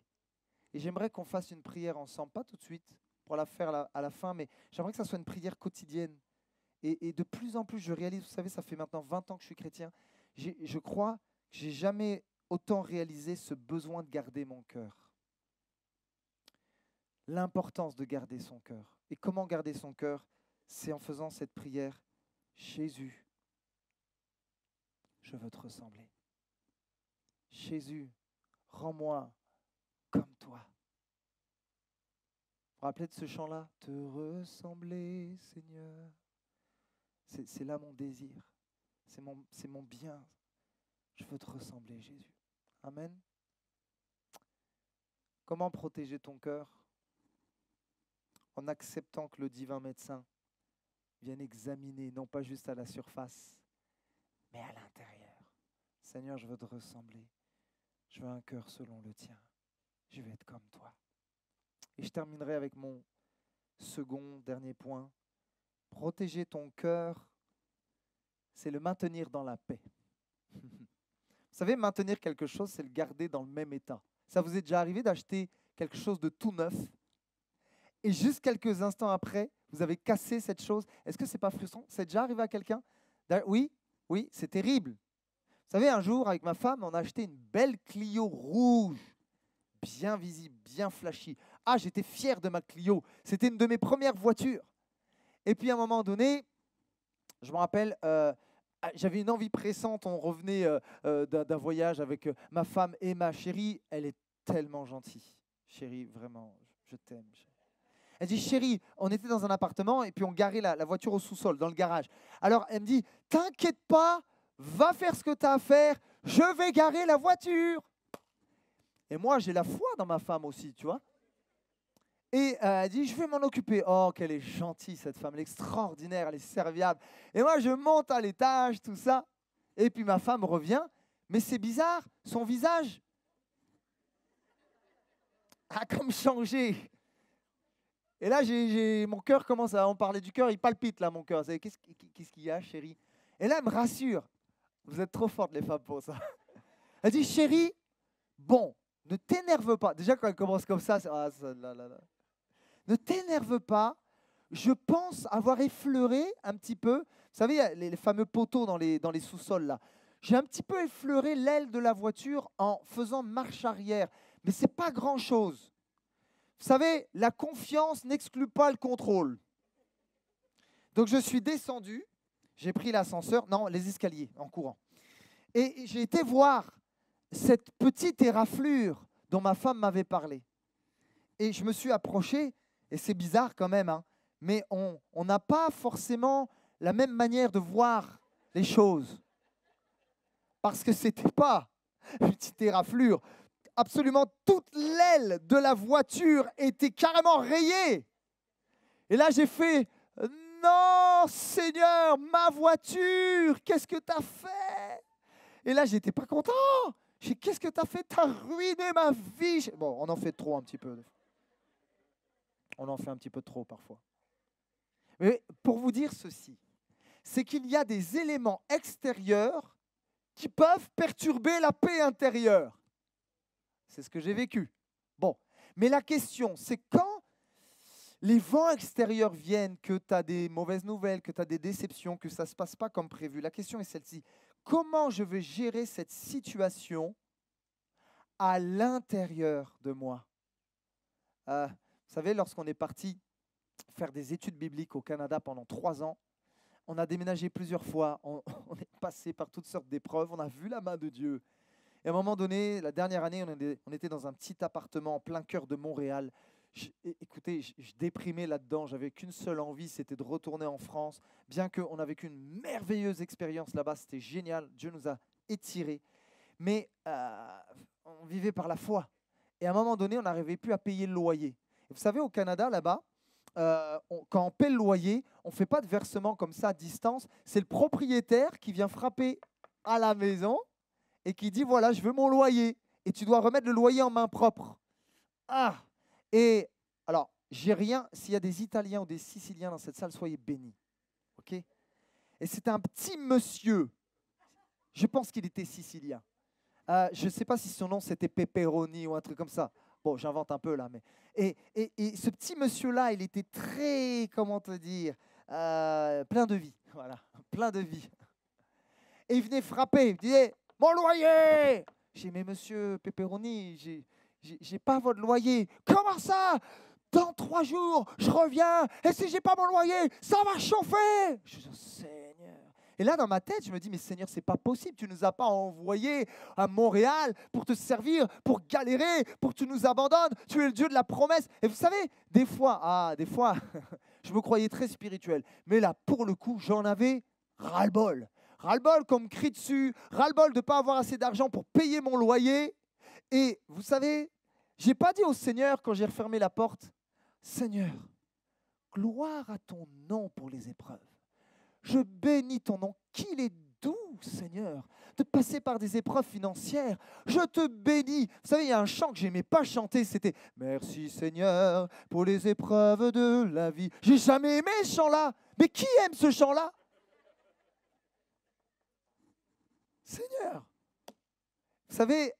Et j'aimerais qu'on fasse une prière ensemble, pas tout de suite, pour la faire à la fin, mais j'aimerais que ça soit une prière quotidienne. Et de plus en plus, je réalise, vous savez, ça fait maintenant 20 ans que je suis chrétien, je crois que je n'ai jamais autant réalisé ce besoin de garder mon cœur. L'importance de garder son cœur. Et comment garder son cœur? C'est en faisant cette prière. Jésus, je veux te ressembler. Jésus, rends-moi comme toi. Vous vous rappelez de ce chant-là? Te ressembler, Seigneur. C'est là mon désir. C'est mon bien. Je veux te ressembler, Jésus. Amen. Comment protéger ton cœur? En acceptant que le divin médecin vienne examiner, non pas juste à la surface, mais à l'intérieur. Seigneur, je veux te ressembler. Je veux un cœur selon le tien. Je vais être comme toi. Et je terminerai avec mon second, dernier point. Protéger ton cœur, c'est le maintenir dans la paix. Vous savez, maintenir quelque chose, c'est le garder dans le même état. Ça vous est déjà arrivé d'acheter quelque chose de tout neuf et juste quelques instants après, vous avez cassé cette chose? Est-ce que ce n'est pas frustrant? C'est déjà arrivé à quelqu'un? Oui, c'est terrible. Vous savez, un jour, avec ma femme, on a acheté une belle Clio rouge, bien visible, bien flashy. J'étais fier de ma Clio. C'était une de mes premières voitures. Et puis, à un moment donné, je me rappelle, j'avais une envie pressante. On revenait d'un voyage avec ma femme et ma chérie. Elle est tellement gentille. Chérie, vraiment, je t'aime. Elle dit, chérie, on était dans un appartement et puis on garait la voiture au sous-sol, dans le garage. Alors, elle me dit, t'inquiète pas, va faire ce que tu as à faire, je vais garer la voiture. Et moi, j'ai la foi dans ma femme aussi, tu vois. Et elle dit, je vais m'en occuper. Oh, qu'elle est gentille, cette femme, elle est extraordinaire, elle est serviable. Et moi, je monte à l'étage, tout ça. Et puis ma femme revient, mais c'est bizarre, son visage a comme changé. Et là, mon cœur commence à en parler du cœur, il palpite là, mon cœur. Qu'est-ce qu'il y a, chérie? Et là, elle me rassure. Vous êtes trop fortes, les femmes, pour ça. Elle dit, chérie, bon, ne t'énerve pas. Déjà, quand elle commence comme ça, ne t'énerve pas. Je pense avoir effleuré un petit peu, vous savez, il y a les fameux poteaux dans les sous-sols là. J'ai un petit peu effleuré l'aile de la voiture en faisant marche arrière. Mais ce n'est pas grand-chose. Vous savez, la confiance n'exclut pas le contrôle. Donc, je suis descendu, j'ai pris l'ascenseur, non, les escaliers, en courant. Et j'ai été voir cette petite éraflure dont ma femme m'avait parlé. Et je me suis approché, et c'est bizarre quand même, mais on n'a pas forcément la même manière de voir les choses. Parce que ce n'était pas une petite éraflure. Absolument toute l'aile de la voiture était carrément rayée. Et là, j'ai fait, non, Seigneur, ma voiture, qu'est-ce que tu as fait? Et là, j'étais pas content. Je dis, qu'est-ce que tu as fait? Tu as ruiné ma vie. Bon, on en fait trop un petit peu. On en fait un petit peu trop parfois. Mais pour vous dire ceci, c'est qu'il y a des éléments extérieurs qui peuvent perturber la paix intérieure. C'est ce que j'ai vécu. Bon, mais la question, c'est quand les vents extérieurs viennent, que tu as des mauvaises nouvelles, que tu as des déceptions, que ça ne se passe pas comme prévu. La question est celle-ci. Comment je vais gérer cette situation à l'intérieur de moi? Vous savez, lorsqu'on est parti faire des études bibliques au Canada pendant 3 ans, on a déménagé plusieurs fois, on est passé par toutes sortes d'épreuves, on a vu la main de Dieu. Et à un moment donné, la dernière année, on était dans un petit appartement en plein cœur de Montréal. Écoutez, je déprimais là-dedans, j'avais qu'une seule envie, c'était de retourner en France. Bien qu'on a vécu une merveilleuse expérience là-bas, c'était génial, Dieu nous a étirés. Mais on vivait par la foi. Et à un moment donné, on n'arrivait plus à payer le loyer. Et vous savez, au Canada, là-bas, quand on paie le loyer, on ne fait pas de versement comme ça à distance. C'est le propriétaire qui vient frapper à la maison et qui dit, voilà, je veux mon loyer. Et tu dois remettre le loyer en main propre. Ah! Et alors, j'ai rien. S'il y a des Italiens ou des Siciliens dans cette salle, soyez bénis. OK? Et c'est un petit monsieur. Je pense qu'il était sicilien. Je ne sais pas si son nom c'était Pepperoni ou un truc comme ça. Bon, j'invente un peu là, mais et ce petit monsieur-là, il était très, comment te dire, plein de vie, voilà, plein de vie. Et il venait frapper, il disait mon loyer. J'ai dit mais monsieur Pepperoni, j'ai pas votre loyer. Comment ça? Dans 3 jours, je reviens. Et si j'ai pas mon loyer, ça va chauffer. Je dis Seigneur. Et là, dans ma tête, je me dis, mais Seigneur, c'est pas possible. Tu nous as pas envoyés à Montréal pour te servir, pour galérer, pour que tu nous abandonnes. Tu es le Dieu de la promesse. Et vous savez, des fois, je me croyais très spirituel. Mais là, pour le coup, j'en avais ras-le-bol. Ras-le-bol qu'on me crie dessus. Ras-le-bol de ne pas avoir assez d'argent pour payer mon loyer. Et vous savez, j'ai pas dit au Seigneur quand j'ai refermé la porte, Seigneur, gloire à ton nom pour les épreuves. Je bénis ton nom. Qu'il est doux, Seigneur, de passer par des épreuves financières. Je te bénis. Vous savez, il y a un chant que je n'aimais pas chanter, c'était « Merci Seigneur pour les épreuves de la vie ». J'ai jamais aimé ce chant-là. Mais qui aime ce chant-là? Seigneur. Vous savez,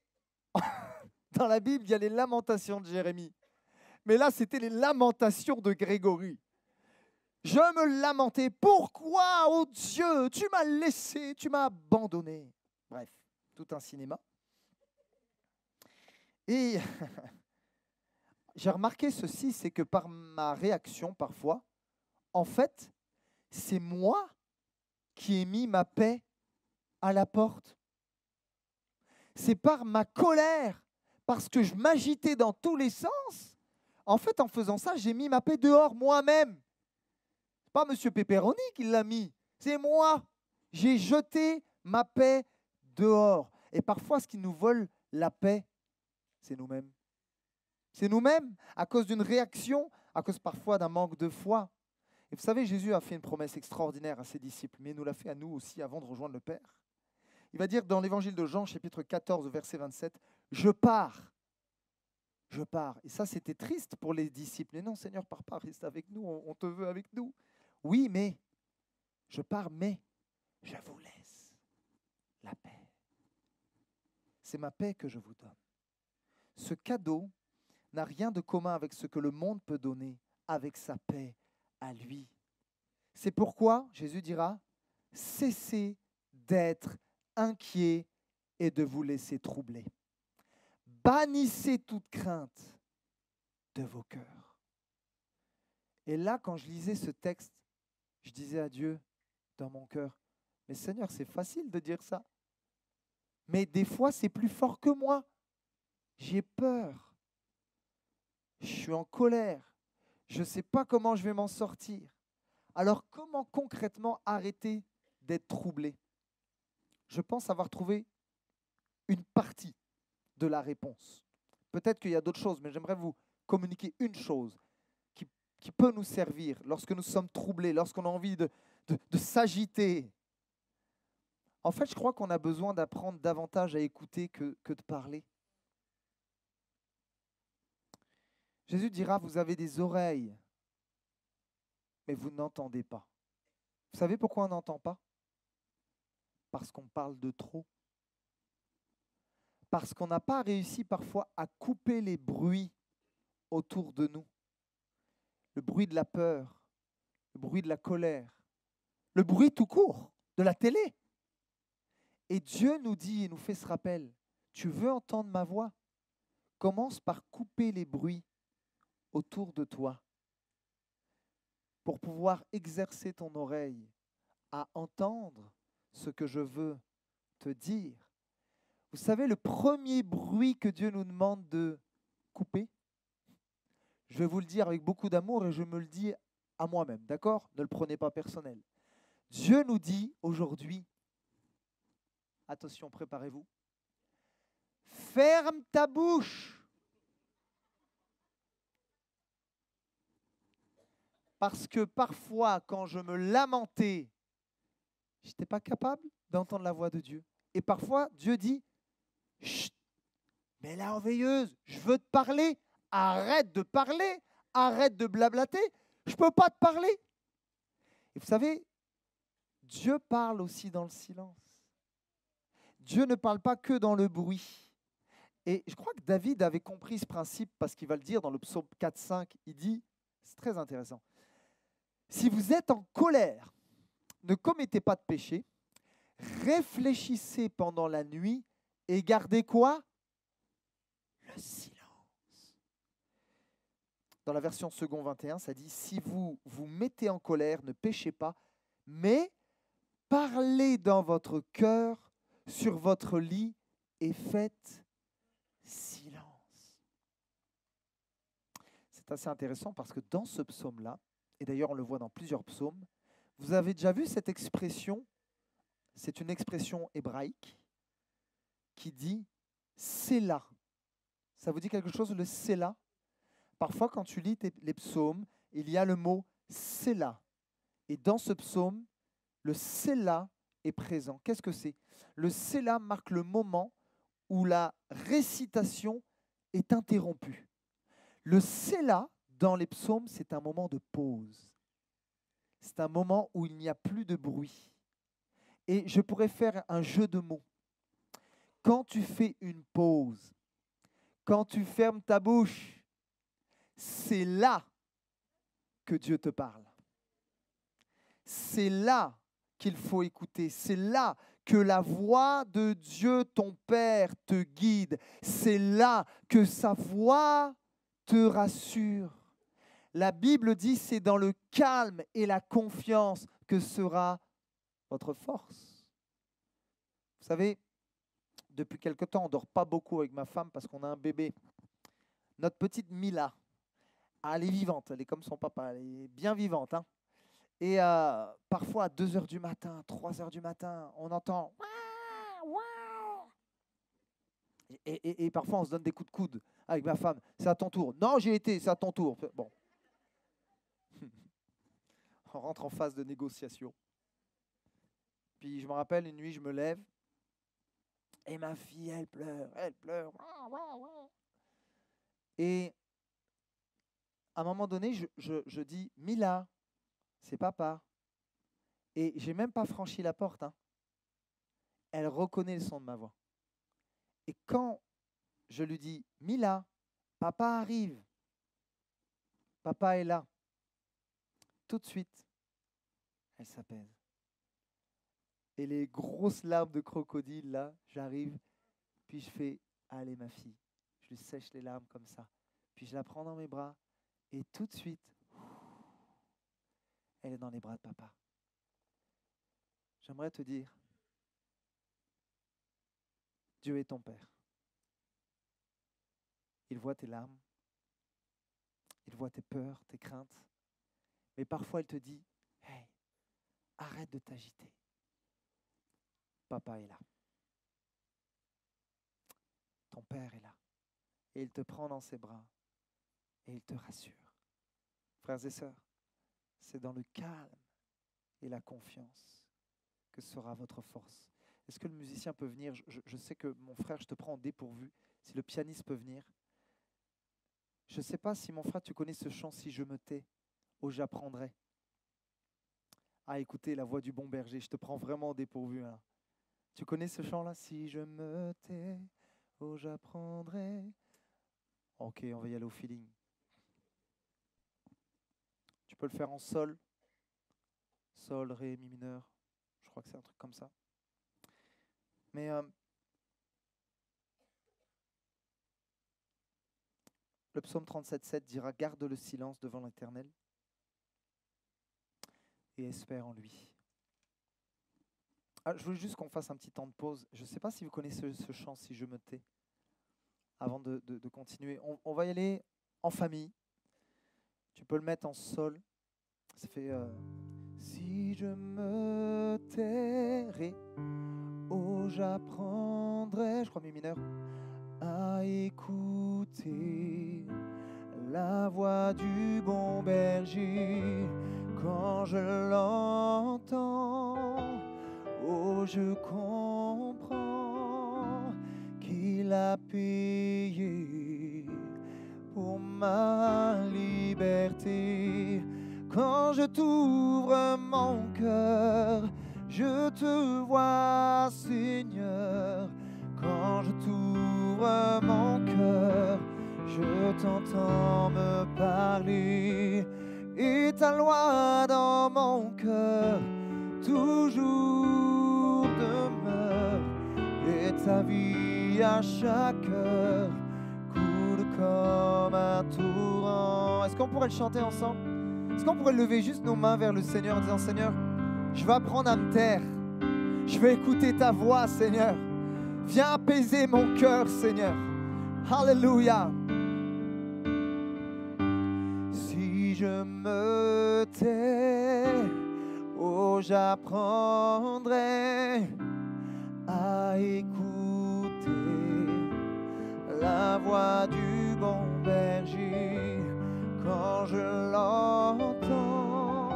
dans la Bible, il y a les lamentations de Jérémie. Mais là, c'était les lamentations de Grégory. Je me lamentais. Pourquoi, oh Dieu, tu m'as laissé, tu m'as abandonné. Bref, tout un cinéma. Et j'ai remarqué ceci, c'est que par ma réaction parfois, en fait, c'est moi qui ai mis ma paix à la porte. C'est par ma colère, parce que je m'agitais dans tous les sens. En fait, en faisant ça, j'ai mis ma paix dehors moi-même. Pas M. Pepperoni qui l'a mis, c'est moi. J'ai jeté ma paix dehors. Et parfois, ce qui nous vole la paix, c'est nous-mêmes. C'est nous-mêmes, à cause d'une réaction, à cause parfois d'un manque de foi. Et vous savez, Jésus a fait une promesse extraordinaire à ses disciples, mais il nous l'a fait à nous aussi avant de rejoindre le Père. Il va dire dans l'évangile de Jean, chapitre 14, verset 27, « Je pars. Je pars. » Et ça, c'était triste pour les disciples. Et non, Seigneur, pars pas, reste avec nous, on te veut avec nous. Oui, mais je pars, mais je vous laisse la paix. C'est ma paix que je vous donne. Ce cadeau n'a rien de commun avec ce que le monde peut donner, avec sa paix à lui. C'est pourquoi Jésus dira, cessez d'être inquiets et de vous laisser troubler. Bannissez toute crainte de vos cœurs. Et là, quand je lisais ce texte, je disais à Dieu dans mon cœur, mais Seigneur, c'est facile de dire ça. Mais des fois, c'est plus fort que moi. J'ai peur. Je suis en colère. Je ne sais pas comment je vais m'en sortir. Alors, comment concrètement arrêter d'être troublé? Je pense avoir trouvé une partie de la réponse. Peut-être qu'il y a d'autres choses, mais j'aimerais vous communiquer une chose qui peut nous servir lorsque nous sommes troublés, lorsqu'on a envie de s'agiter. En fait, je crois qu'on a besoin d'apprendre davantage à écouter que de parler. Jésus dira, vous avez des oreilles, mais vous n'entendez pas. Vous savez pourquoi on n'entend pas? Parce qu'on parle de trop. Parce qu'on n'a pas réussi parfois à couper les bruits autour de nous. Le bruit de la peur, le bruit de la colère, le bruit tout court de la télé. Et Dieu nous dit et nous fait ce rappel, tu veux entendre ma voix? Commence par couper les bruits autour de toi pour pouvoir exercer ton oreille à entendre ce que je veux te dire. Vous savez, le premier bruit que Dieu nous demande de couper, je vais vous le dire avec beaucoup d'amour et je me le dis à moi-même, d'accord? Ne le prenez pas personnel. Dieu nous dit aujourd'hui, attention, préparez-vous, ferme ta bouche. Parce que parfois, quand je me lamentais, je n'étais pas capable d'entendre la voix de Dieu. Et parfois, Dieu dit, chut, mais la veilleuse, je veux te parler, arrête de parler, arrête de blablater, je ne peux pas te parler. Et vous savez, Dieu parle aussi dans le silence. Dieu ne parle pas que dans le bruit. Et je crois que David avait compris ce principe parce qu'il va le dire dans le psaume 4-5, il dit, c'est très intéressant, si vous êtes en colère, ne commettez pas de péché, réfléchissez pendant la nuit et gardez quoi? Le silence. Dans la version second 21, ça dit, si vous vous mettez en colère, ne péchez pas, mais parlez dans votre cœur, sur votre lit, et faites silence. C'est assez intéressant parce que dans ce psaume-là, et d'ailleurs on le voit dans plusieurs psaumes, vous avez déjà vu cette expression, c'est une expression hébraïque qui dit « Sélah ». Ça vous dit quelque chose, le Sélah? Parfois, quand tu lis les psaumes, il y a le mot « Sélah ». Et dans ce psaume, le Sélah est présent. Qu'est-ce que c'est? Le Sélah marque le moment où la récitation est interrompue. Le Sélah, dans les psaumes, c'est un moment de pause. C'est un moment où il n'y a plus de bruit. Et je pourrais faire un jeu de mots. Quand tu fais une pause, quand tu fermes ta bouche, c'est là que Dieu te parle. C'est là qu'il faut écouter. C'est là que la voix de Dieu, ton Père, te guide. C'est là que sa voix te rassure. La Bible dit, c'est dans le calme et la confiance que sera votre force. Vous savez, depuis quelque temps, on ne dort pas beaucoup avec ma femme parce qu'on a un bébé. Notre petite Mila, elle est vivante, elle est comme son papa, elle est bien vivante. Hein. Et parfois à 2 heures du matin, 3 heures du matin, on entend... Et parfois on se donne des coups de coude avec ma femme. C'est à ton tour. Non, j'ai été, c'est à ton tour. Bon. On rentre en phase de négociation. Puis je me rappelle, une nuit, je me lève et ma fille, elle pleure, elle pleure. Et à un moment donné, je dis, Mila, c'est papa. Et j'ai même pas franchi la porte. Hein. Elle reconnaît le son de ma voix. Et quand je lui dis, Mila, papa arrive, papa est là, tout de suite, elle s'apaise. Et les grosses larmes de crocodile, là, j'arrive, puis je fais, allez ma fille, je lui sèche les larmes comme ça. Puis je la prends dans mes bras, et tout de suite, elle est dans les bras de papa. J'aimerais te dire, Dieu est ton Père. Il voit tes larmes, il voit tes peurs, tes craintes, mais parfois il te dit, hey, arrête de t'agiter. Papa est là. Ton Père est là. Et il te prend dans ses bras et il te rassure. Frères et sœurs, c'est dans le calme et la confiance que sera votre force. Est-ce que le musicien peut venir? Je sais que mon frère, je te prends en dépourvu. Si le pianiste peut venir. Je ne sais pas si mon frère, tu connais ce chant, Si je me tais, oh j'apprendrai à écouter la voix du bon berger. Je te prends vraiment au dépourvu. Hein. Tu connais ce chant-là? Si je me tais, oh j'apprendrai. Ok, on va y aller au feeling. Tu peux le faire en sol. Sol, ré, mi mineur. Je crois que c'est un truc comme ça. Mais le psaume 37,7 dira « Garde le silence devant l'Éternel et espère en lui ». Ah, je voulais juste qu'on fasse un petit temps de pause. Je ne sais pas si vous connaissez ce chant « Si je me tais » avant de continuer. On va y aller en famille. Tu peux le mettre en sol. Ça fait Si je me tairai, oh j'apprendrai, je crois mi mineur, à écouter la voix du bon berger. Quand je l'entends, oh je comprends qu'il a payé pour ma liberté. Quand je t'ouvre mon cœur, je te vois, Seigneur. Quand je t'ouvre mon cœur, je t'entends me parler. Et ta loi dans mon cœur toujours demeure. Et ta vie à chaque heure coule comme un torrent. Est-ce qu'on pourrait le chanter ensemble? Est-ce qu'on pourrait lever juste nos mains vers le Seigneur en disant « Seigneur, je vais apprendre à me taire. Je vais écouter ta voix, Seigneur. Viens apaiser mon cœur, Seigneur. Alléluia. » Si je me tais, oh j'apprendrai à écouter la voix du bon berger. Quand je l'entends,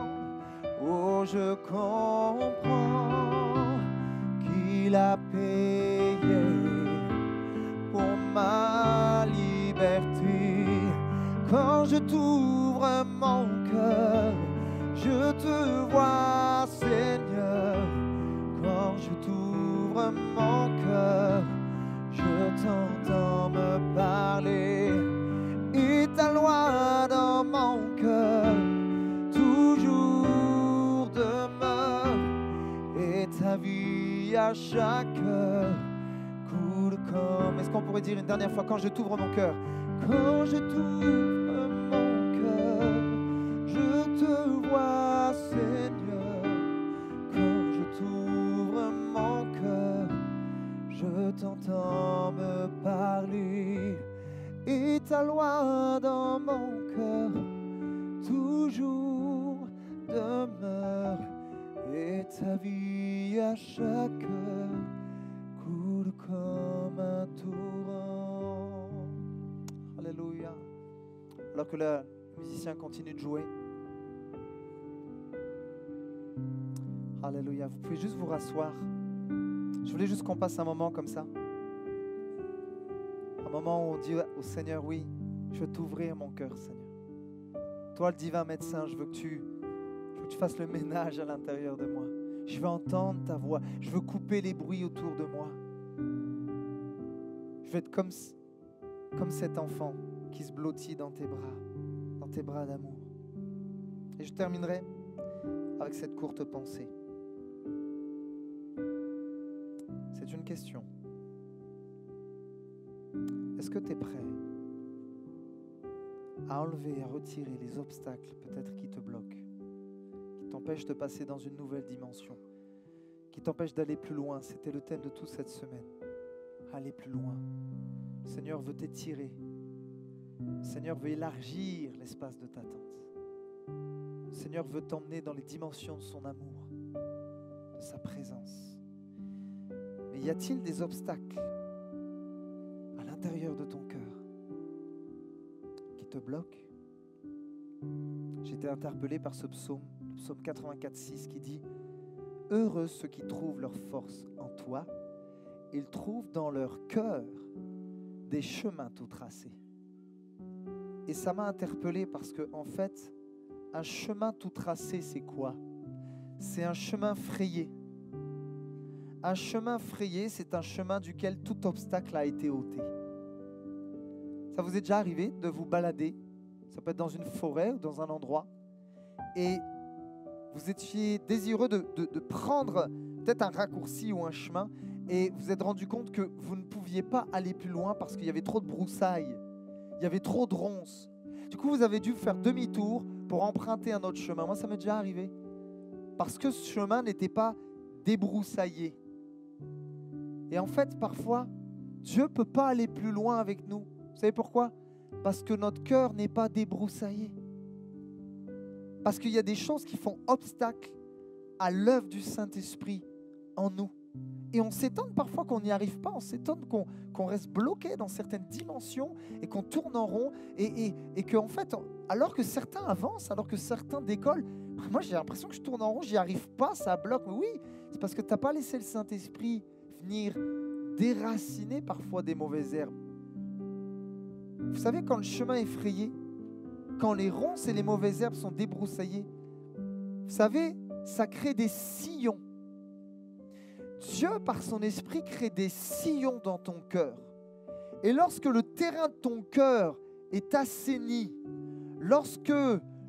oh je comprends qu'il a payé pour ma liberté. Quand je t'ouvre mon cœur, je te vois, Seigneur. Quand je t'ouvre mon cœur, je t'entends me parler. Et ta loi dans mon cœur toujours demeure. Et ta vie à chaque heure coule comme... Est-ce qu'on pourrait dire une dernière fois? Quand je t'ouvre mon cœur. Quand je t'ouvre mon cœur, je te vois, Seigneur. Quand je t'ouvre mon cœur, je t'entends me parler. Et ta loi dans mon cœur toujours demeure. Et ta vie à chaque heure coule comme un torrent. Alléluia. Alors que le musicien continue de jouer. Alléluia. Vous pouvez juste vous rasseoir. Je voulais juste qu'on passe un moment comme ça. Un moment où on dit au Seigneur, oui, je veux t'ouvrir mon cœur, Seigneur. Toi, le divin médecin, je veux que tu fasses le ménage à l'intérieur de moi. Je veux entendre ta voix. Je veux couper les bruits autour de moi. Je veux être comme cet enfant qui se blottit dans tes bras d'amour. Et je terminerai avec cette courte pensée. C'est une question. Est-ce que tu es prêt à enlever, à retirer les obstacles peut-être qui te bloquent, qui t'empêchent de passer dans une nouvelle dimension, qui t'empêchent d'aller plus loin? C'était le thème de toute cette semaine. Aller plus loin. Le Seigneur veut t'étirer. Le Seigneur veut élargir l'espace de t'attente. Le Seigneur veut t'emmener dans les dimensions de son amour, de sa présence. Mais y a-t-il des obstacles à l'intérieur de ton cœur qui te bloquent? J'ai été interpellé par ce psaume, le psaume 84,6 qui dit Heureux ceux qui trouvent leur force en toi. Ils trouvent dans leur cœur des chemins tout tracés. Et ça m'a interpellé parce que, en fait, un chemin tout tracé, c'est quoi? C'est un chemin frayé. Un chemin frayé, c'est un chemin duquel tout obstacle a été ôté. Ça vous est déjà arrivé de vous balader? Ça peut être dans une forêt ou dans un endroit. Et vous étiez désireux de prendre peut-être un raccourci ou un chemin. Et vous êtes rendu compte que vous ne pouviez pas aller plus loin parce qu'il y avait trop de broussailles. Il y avait trop de ronces. Du coup, vous avez dû faire demi-tour pour emprunter un autre chemin. Moi, ça m'est déjà arrivé. Parce que ce chemin n'était pas débroussaillé. Et en fait, parfois, Dieu ne peut pas aller plus loin avec nous. Vous savez pourquoi? Parce que notre cœur n'est pas débroussaillé. Parce qu'il y a des choses qui font obstacle à l'œuvre du Saint-Esprit en nous. Et on s'étonne parfois qu'on n'y arrive pas, on s'étonne qu'on reste bloqué dans certaines dimensions et qu'on tourne en rond et qu'en fait, alors que certains avancent, alors que certains décollent, moi j'ai l'impression que je tourne en rond, j'y arrive pas, ça bloque. Mais oui, c'est parce que tu n'as pas laissé le Saint-Esprit venir déraciner parfois des mauvaises herbes. Vous savez, quand le chemin est frayé, quand les ronces et les mauvaises herbes sont débroussaillées, vous savez, ça crée des sillons. Dieu, par son esprit, crée des sillons dans ton cœur. Et lorsque le terrain de ton cœur est assaini, lorsque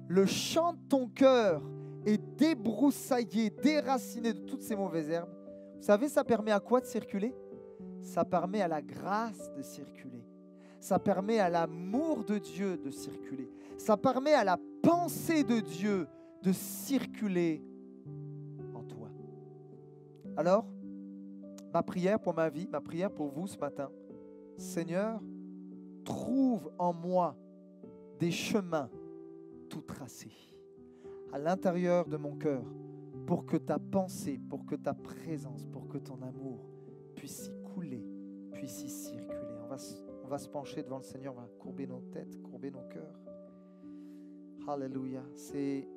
le champ de ton cœur est débroussaillé, déraciné de toutes ces mauvaises herbes, vous savez, ça permet à quoi de circuler? Ça permet à la grâce de circuler. Ça permet à l'amour de Dieu de circuler. Ça permet à la pensée de Dieu de circuler en toi. Alors, ma prière pour ma vie, ma prière pour vous ce matin, Seigneur, trouve en moi des chemins tout tracés à l'intérieur de mon cœur pour que ta pensée, pour que ta présence, pour que ton amour puisse y couler, puisse y circuler. On va se pencher devant le Seigneur, on va courber nos têtes, courber nos cœurs. Alléluia. C'est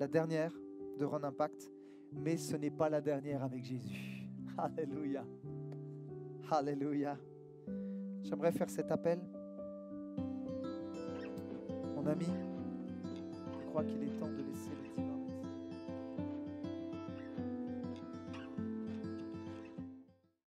la dernière de Run Impact, mais ce n'est pas la dernière avec Jésus. Alléluia. Alléluia. J'aimerais faire cet appel. Mon ami, je crois qu'il est temps de laisser le dimanche.